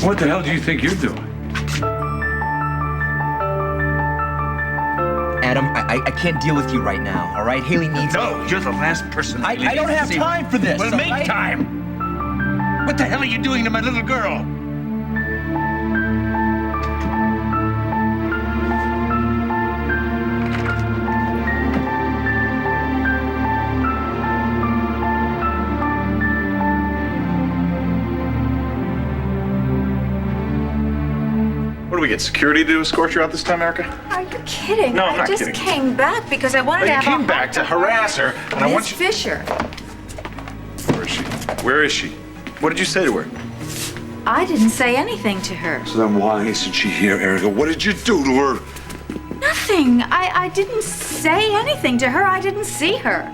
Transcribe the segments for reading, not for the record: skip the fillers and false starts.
What the hell do you think you're doing? Adam, I can't deal with you right now, all right? Haley needs me. No, you're the last person. I don't have time for this. Well, all make right? time. What the hell are you doing to my little girl? What do we get, security to escort you out this time, Erica? Are you kidding? No, I'm not I just kidding. came back because I wanted Well, to you have came back to harass her, and I want Miss you... Fisher. Where is she? Where is she? What did you say to her? I didn't say anything to her. So then why isn't she here, Erica? What did you do to her? Nothing. I didn't say anything to her. I didn't see her.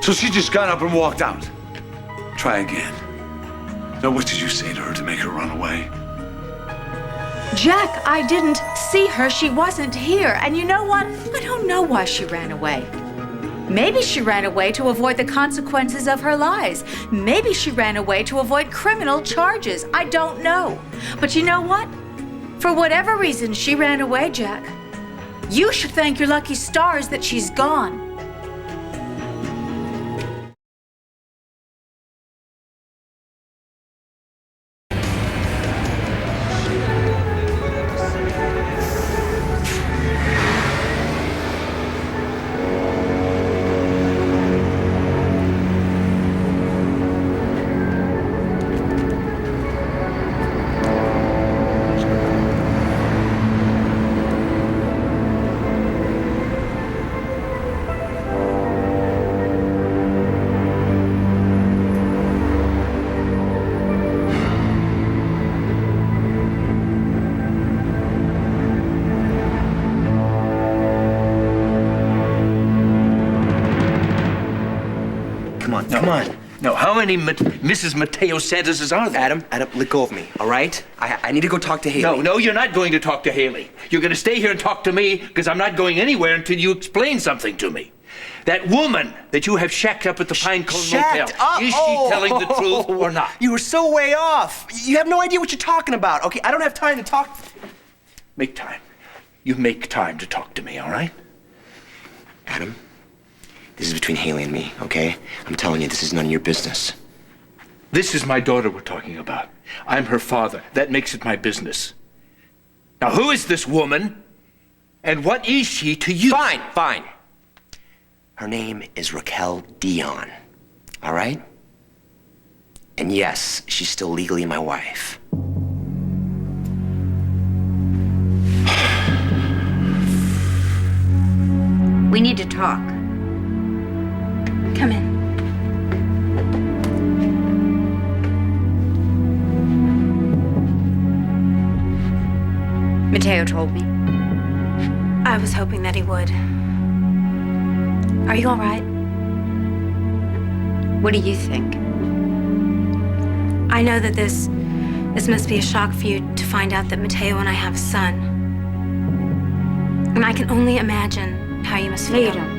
So she just got up and walked out. Try again. Now, what did you say to her to make her run away? Jack, I didn't see her. She wasn't here. And you know what? I don't know why she ran away. Maybe she ran away to avoid the consequences of her lies. Maybe she ran away to avoid criminal charges. I don't know. But you know what? For whatever reason she ran away, Jack, you should thank your lucky stars that she's gone. Come on. No, how many Mrs. Mateo Santos are there? Adam, let go of me, all right? I need to go talk to Haley. No, you're not going to talk to Haley. You're going to stay here and talk to me because I'm not going anywhere until you explain something to me. That woman that you have shacked up at the Pinecone Motel, is she telling the truth or not? You were so way off. You have no idea what you're talking about. Okay, I don't have time to talk. Make time. You make time to talk to me, all right? Adam, this is between Haley and me, okay? I'm telling you, this is none of your business. This is my daughter we're talking about. I'm her father. That makes it my business. Now, who is this woman, and what is she to you? Fine. Her name is Raquel Dion, all right? And yes, she's still legally my wife. We need to talk. Come in. Mateo told me. I was hoping that he would. Are you all right? What do you think? I know that this must be a shock for you to find out that Mateo and I have a son. And I can only imagine how you must No, feel. you don't.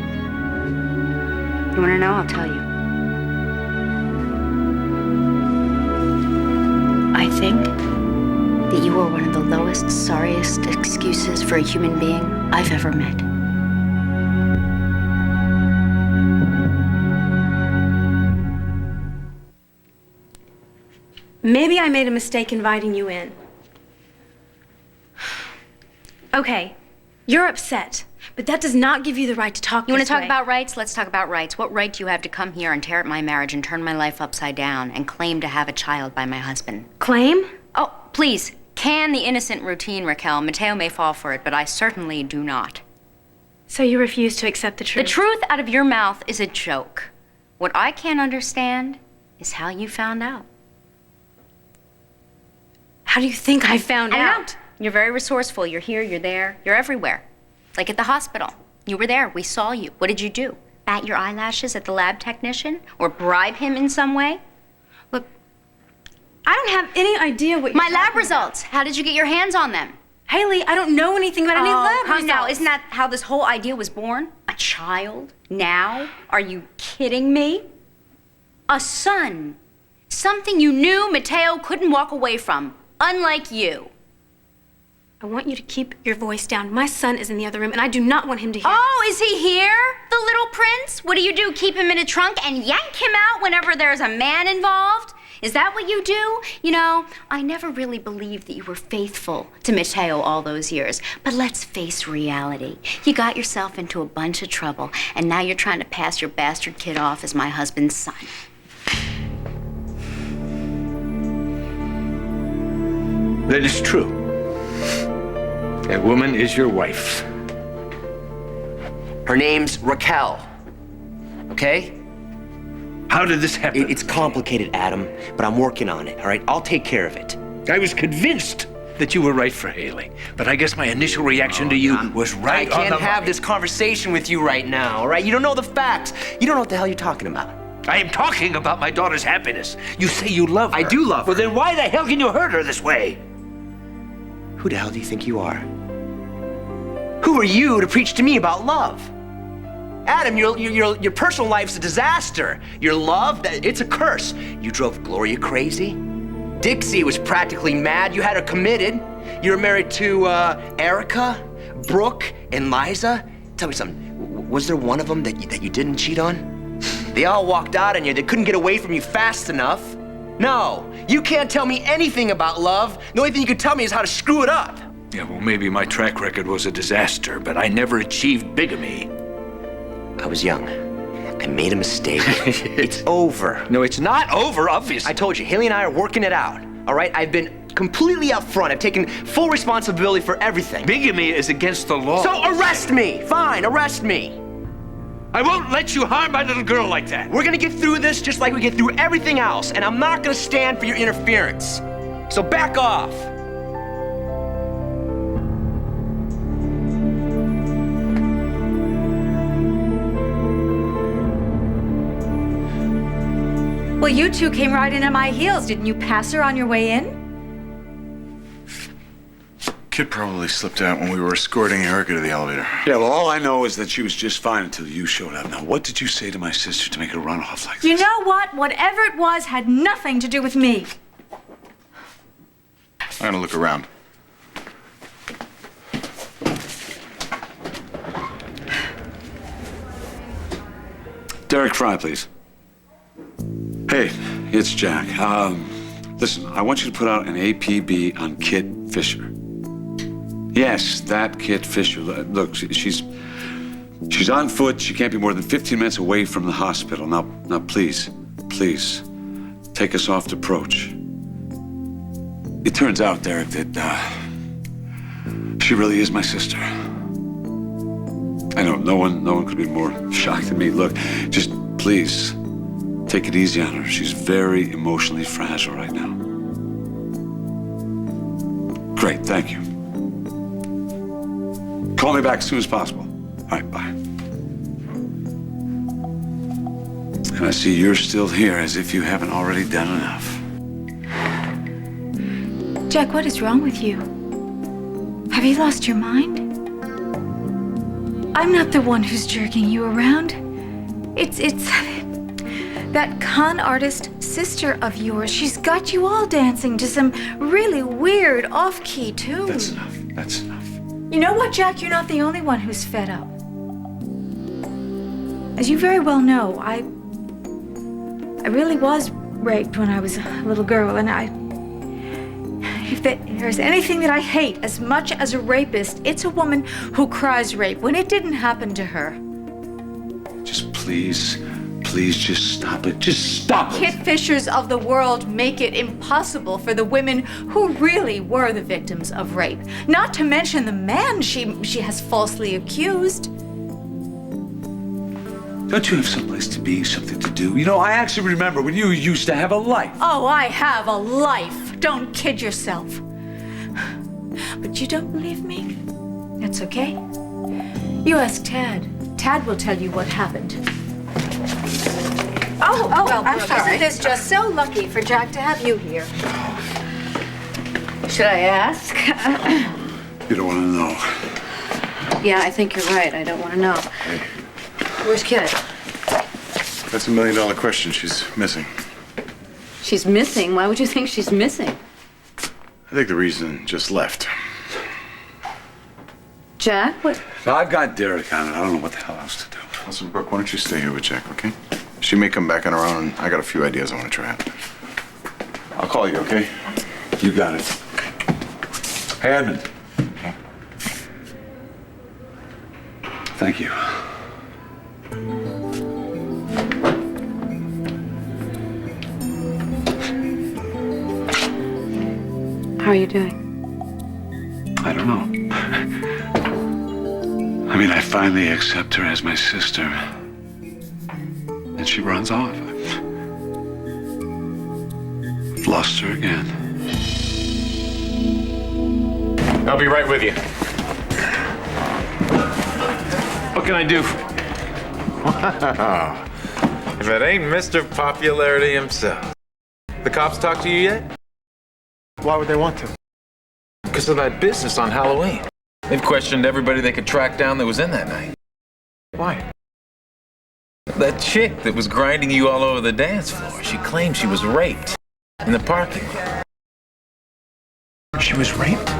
You want to know? I'll tell you. I think that you are one of the lowest, sorriest excuses for a human being I've ever met. Maybe I made a mistake inviting you in. Okay, you're upset, but that does not give you the right to talk You want this to talk way. about rights? Let's talk about rights. What right do you have to come here and tear up my marriage and turn my life upside down and claim to have a child by my husband? Claim? Oh, please, can the innocent routine, Raquel. Mateo may fall for it, but I certainly do not. So you refuse to accept the truth? The truth out of your mouth is a joke. What I can't understand is how you found out. How do you think I found I don't out? know. You're very resourceful. You're here, you're there, you're everywhere. Like at the hospital. You were there. We saw you. What did you do? Bat your eyelashes at the lab technician? Or bribe him in some way? Look, I don't have any idea what you're My lab talking results. How did you get your hands on them? about. Haley, I don't know anything about any lab come results. now. Isn't that how this whole idea was born? A child? Now? Are you kidding me? A son. Something you knew Mateo couldn't walk away from. Unlike you. I want you to keep your voice down. My son is in the other room, and I do not want him to hear Oh, is he here? The little prince? What do? Keep him in a trunk and yank him out whenever there's a man involved? Is that what you do? You know, I never really believed that you were faithful to Matteo all those years. But let's face reality. You got yourself into a bunch of trouble, and now you're trying to pass your bastard kid off as my husband's son. That is true. That woman is your wife. Her name's Raquel. Okay? How did this happen? It's complicated, Adam, but I'm working on it, all right? I'll take care of it. I was convinced that you were right for Haley, but I guess my initial reaction to you was right on I the can't have money. this conversation with you right now, all right? You don't know the facts. You don't know what the hell you're talking about. I am talking about my daughter's happiness. You say you love her. I do love her. Well, then why the hell can you hurt her this way? Who the hell do you think you are? Who are you to preach to me about love? Adam, your personal life's a disaster. Your love, it's a curse. You drove Gloria crazy. Dixie was practically mad. You had her committed. You were married to Erica, Brooke, and Liza. Tell me something. Was there one of them that you didn't cheat on? They all walked out on you. They couldn't get away from you fast enough. No, you can't tell me anything about love. The only thing you can tell me is how to screw it up. Yeah, well, maybe my track record was a disaster, but I never achieved bigamy. I was young. I made a mistake. It's over. No, it's not over, obviously. I told you, Haley and I are working it out. All right? I've been completely upfront. I've taken full responsibility for everything. Bigamy is against the law. So arrest me. Fine, arrest me. I won't let you harm my little girl like that. We're gonna get through this just like we get through everything else, and I'm not gonna stand for your interference. So back off. Well, you two came right in at my heels. Didn't you pass her on your way in? Kid probably slipped out when we were escorting Erica to the elevator. Yeah, well, all I know is that she was just fine until you showed up. Now, what did you say to my sister to make her run off like this? You know what? Whatever it was had nothing to do with me. I'm gonna look around. Derek Fry, please. Hey, it's Jack. Listen, I want you to put out an APB on Kit Fisher. Yes, that Kit Fisher. Look, she's on foot. She can't be more than 15 minutes away from the hospital. Now, please, take us off to approach. It turns out, Derek, that she really is my sister. I know no one could be more shocked than me. Look, just please take it easy on her. She's very emotionally fragile right now. Great, thank you. Call me back as soon as possible. All right, bye. And I see you're still here as if you haven't already done enough. Jack, what is wrong with you? Have you lost your mind? I'm not the one who's jerking you around. It's that con artist sister of yours. She's got you all dancing to some really weird off-key tunes. That's enough. You know what, Jack? You're not the only one who's fed up. As you very well know, I really was raped when I was a little girl, and if there's anything that I hate as much as a rapist, it's a woman who cries rape when it didn't happen to her. Just please just stop it. Just stop it. Kit Fishers of the world make it impossible for the women who really were the victims of rape. Not to mention the man she has falsely accused. Don't you have someplace to be, something to do? You know, I actually remember when you used to have a life. Oh, I have a life. Don't kid yourself. But you don't believe me? That's okay. You ask Tad. Tad will tell you what happened. Oh, well, I'm sorry. Isn't this just so lucky for Jack to have you here? Should I ask? You don't want to know. Yeah, I think you're right. I don't want to know. Hey, Where's Kit? that's $1 million question. She's missing. She's missing? Why would you think she's missing? I think the reason just left. Jack, what? No, I've got Derek on it. I don't know what the hell else to do. Listen, Brooke, why don't you stay here with Jack, okay? She may come back on her own, and I got a few ideas I want to try out. I'll call you, okay? You got it. Hey, Edmund. Thank you. How are you doing? I don't know. I mean, I finally accept her as my sister. And she runs off. I've lost her again. I'll be right with you. What can I do? Wow. If it ain't Mr. Popularity himself. The cops talk to you yet? Why would they want to? Because of that business on Halloween. They've questioned everybody they could track down that was in that night. Why? That chick that was grinding you all over the dance floor, she claimed she was raped in the parking lot. She was raped?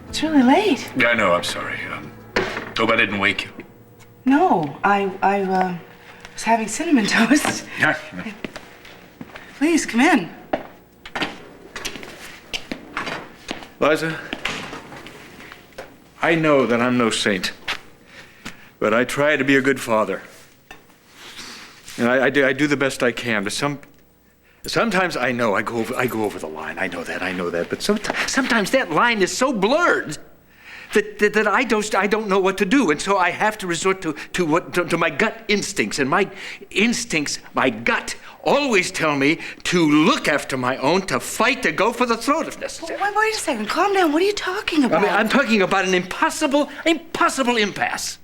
It's really late. Yeah, I know. I'm sorry. Hope I didn't wake you. No, I was having cinnamon toast. Yeah. Please, come in. Liza, I know that I'm no saint, but I try to be a good father. And I do the best I can, but sometimes I know I go over the line. I know that. But sometimes that line is so blurred that I don't know what to do, and so I have to resort to my gut instincts, and my instincts, my gut, always tell me to look after my own, to fight, to go for the throat if necessary. Wait a second. Calm down. What are you talking about? I'm talking about an impossible impasse.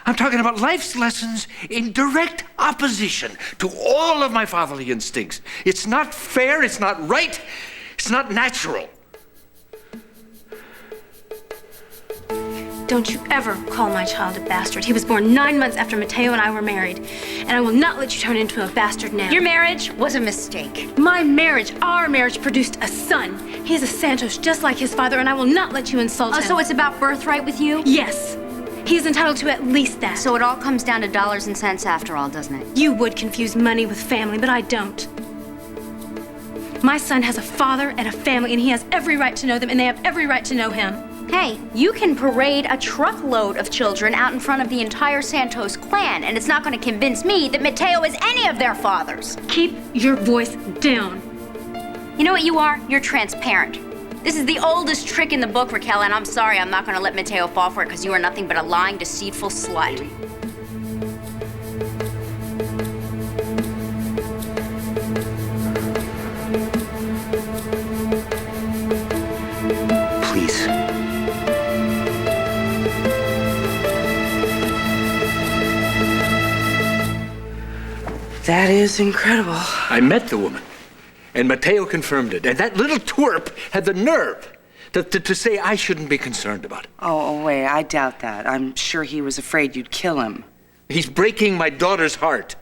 I'm talking about life's lessons in direct opposition to all of my fatherly instincts. It's not fair, it's not right, it's not natural. Don't you ever call my child a bastard. He was born 9 months after Mateo and I were married. And I will not let you turn into a bastard now. Your marriage was a mistake. My marriage, our marriage, produced a son. He is a Santos just like his father, and I will not let you insult him. Oh, so it's about birthright with you? Yes. He is entitled to at least that. So it all comes down to dollars and cents after all, doesn't it? You would confuse money with family, but I don't. My son has a father and a family, and he has every right to know them, and they have every right to know him. Hey, you can parade a truckload of children out in front of the entire Santos clan, and it's not going to convince me that Mateo is any of their fathers. Keep your voice down. You know what you are? You're transparent. This is the oldest trick in the book, Raquel, and I'm sorry I'm not going to let Mateo fall for it because you are nothing but a lying, deceitful slut. Please. That is incredible. I met the woman, and Mateo confirmed it. And that little twerp had the nerve to say I shouldn't be concerned about it. Oh, wait, I doubt that. I'm sure he was afraid you'd kill him. He's breaking my daughter's heart.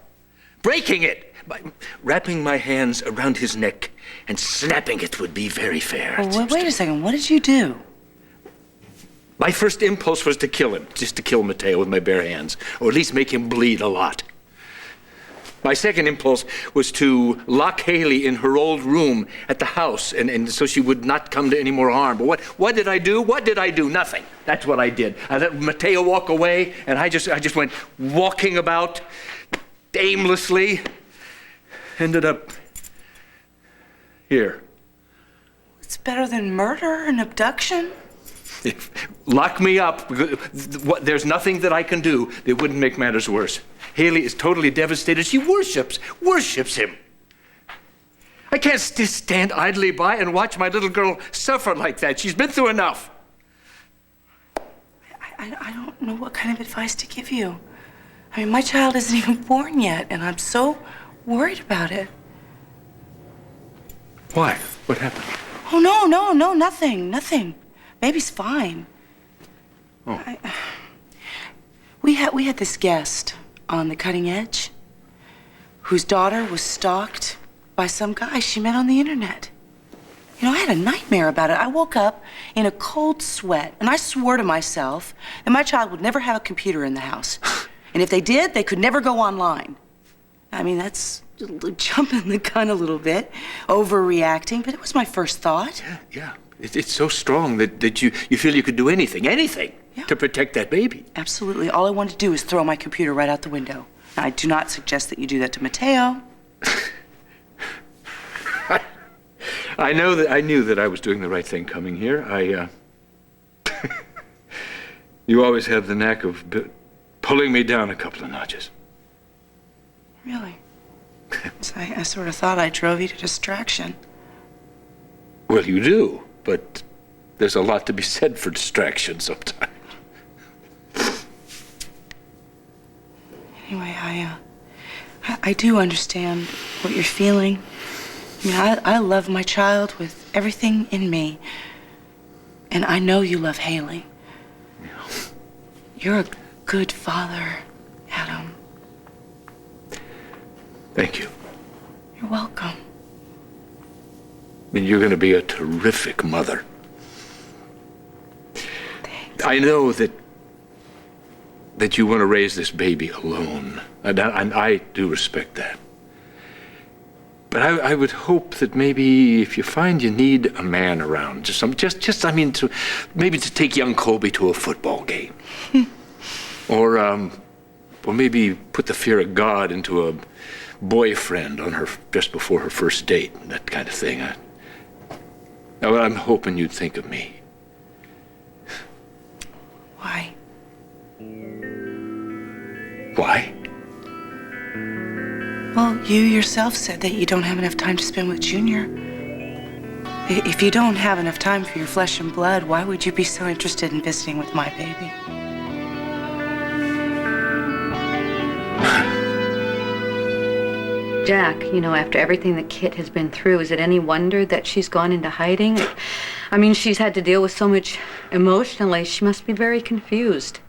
Breaking it! By wrapping my hands around his neck and snapping it would be very fair. Oh, wait a second, what did you do? My first impulse was to kill him, just to kill Mateo with my bare hands, or at least make him bleed a lot. My second impulse was to lock Haley in her old room at the house, and so she would not come to any more harm. But what did I do? What did I do? Nothing. That's what I did. I let Mateo walk away, and I just went walking about aimlessly. Ended up here. It's better than murder and abduction. Lock me up. There's nothing that I can do that wouldn't make matters worse. Haley is totally devastated. She worships him. I can't just stand idly by and watch my little girl suffer like that. She's been through enough. I don't know what kind of advice to give you. I mean, my child isn't even born yet, and I'm so worried about it. Why? What happened? Oh, no, nothing. Baby's fine. Oh. We had this guest on the cutting edge whose daughter was stalked by some guy she met on the internet. You know, I had a nightmare about it. I woke up in a cold sweat, and I swore to myself that my child would never have a computer in the house. And if they did, they could never go online. I mean, that's jumping the gun a little bit, overreacting, but it was my first thought. Yeah. It's so strong that you feel you could do anything to protect that baby. Absolutely. All I wanted to do is throw my computer right out the window. Now, I do not suggest that you do that to Mateo. I knew that I was doing the right thing coming here. You always have the knack of pulling me down a couple of notches. Really? I sort of thought I drove you to distraction. Well, you do, but there's a lot to be said for distraction sometimes. Anyway, I do understand what you're feeling. I mean, I love my child with everything in me. And I know you love Haley. Yeah. You're a good father, Adam. Thank you. You're welcome. And you're going to be a terrific mother. Thanks. I know that you want to raise this baby alone, and I do respect that. But I would hope that maybe if you find you need a man around, maybe to take young Colby to a football game, or maybe put the fear of God into a boyfriend on her just before her first date, that kind of thing. I'm hoping you'd think of me. Why? Why? Well, you yourself said that you don't have enough time to spend with Junior. If you don't have enough time for your flesh and blood, why would you be so interested in visiting with my baby? Jack, you know, after everything that Kit has been through, is it any wonder that she's gone into hiding? I mean, she's had to deal with so much emotionally. She must be very confused.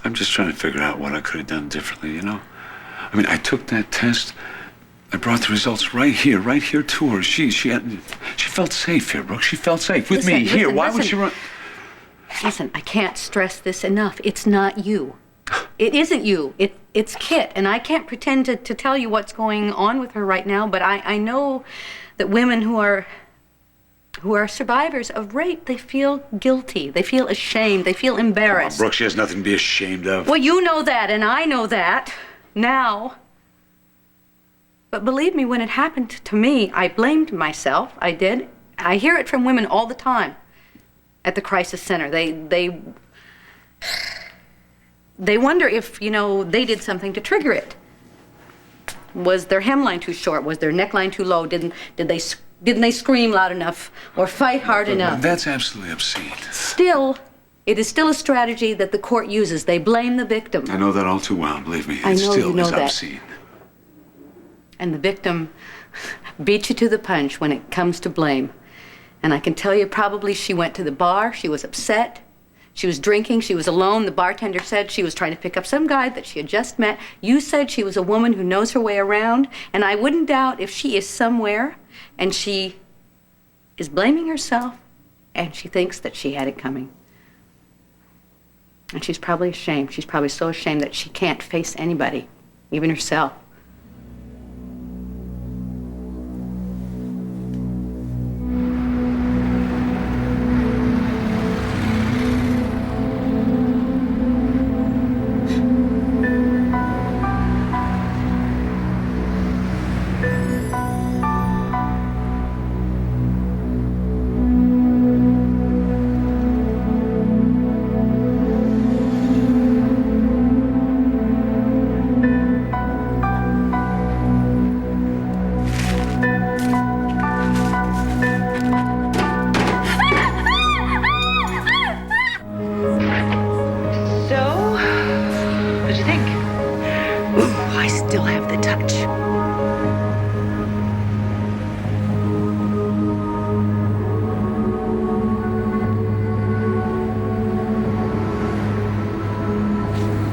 I'm just trying to figure out what I could have done differently, you know? I mean, I took that test. I brought the results right here to her. She felt safe here, Brooke. She felt safe with me here. Why would she run? Listen, I can't stress this enough. It's not you. It isn't you. It's Kit. And I can't pretend to tell you what's going on with her right now, but I know that women who are survivors of rape, they feel guilty. They feel ashamed. They feel embarrassed. Brooke, she has nothing to be ashamed of. Well, you know that, and I know that now. But believe me, when it happened to me, I blamed myself. I did. I hear it from women all the time at the crisis center. They wonder if, they did something to trigger it. Was their hemline too short? Was their neckline too low? Didn't they scream loud enough or fight hard enough? That's absolutely obscene. Still, it is still a strategy that the court uses. They blame the victim. I know that all too well, believe me. I It know still you know is that. obscene. And the victim beat you to the punch when it comes to blame. And I can tell you, probably she went to the bar, she was upset, she was drinking, she was alone. The bartender said she was trying to pick up some guy that she had just met. You said she was a woman who knows her way around, and I wouldn't doubt if she is somewhere and she is blaming herself and she thinks that she had it coming. And she's probably ashamed. She's probably so ashamed that she can't face anybody, even herself.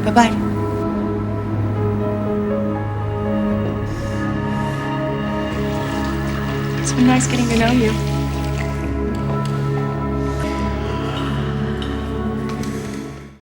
Bye-bye. It's been nice getting to know you.